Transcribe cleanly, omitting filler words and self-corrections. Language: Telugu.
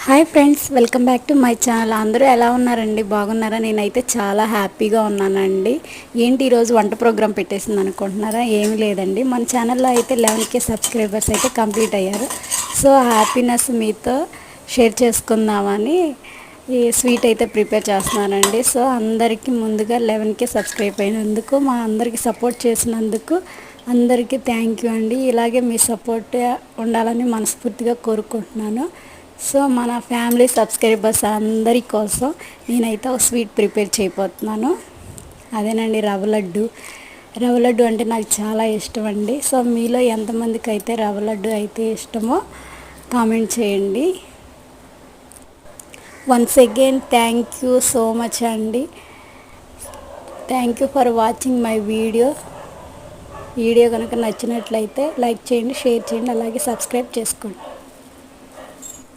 Hi friends, welcome back to my channel. అందరూ ఎలా ఉన్నారండి? బాగున్నారా? నేనైతే చాలా హ్యాపీగా ఉన్నానండి. ఏంటి ఈరోజు వంట ప్రోగ్రామ్ పెట్టేసింది అనుకుంటున్నారా? ఏమీ లేదండి, మన ఛానల్లో అయితే 11K సబ్స్క్రైబర్స్ అయితే కంప్లీట్ అయ్యారు. సో హ్యాపీనెస్ మీతో షేర్ చేసుకుందామని ఈ స్వీట్ అయితే ప్రిపేర్ చేస్తున్నానండి. సో అందరికీ ముందుగా 11K సబ్స్క్రైబ్ అయినందుకు, మా అందరికీ సపోర్ట్ చేసినందుకు అందరికీ థ్యాంక్ యూ అండి. ఇలాగే మీ సపోర్ట్ ఉండాలని మనస్ఫూర్తిగా కోరుకుంటున్నాను. సో మన ఫ్యామిలీ సబ్స్క్రైబర్స్ అందరి కోసం నేనైతే ఒక స్వీట్ ప్రిపేర్ చేయబోతున్నాను. అదేనండి రవ్వ లడ్డు. రవ్వ లడ్డు అంటే నాకు చాలా ఇష్టం అండి. సో మీలో ఎంతమందికి అయితే రవ్వ లడ్డు అయితే ఇష్టమో కామెంట్ చేయండి. Once again thank you so much అండి. Thank you for watching my video. Video కనుక నచ్చినట్లయితే లైక్ చేయండి, షేర్ చేయండి, అలాగే సబ్స్క్రైబ్ చేసుకోండి.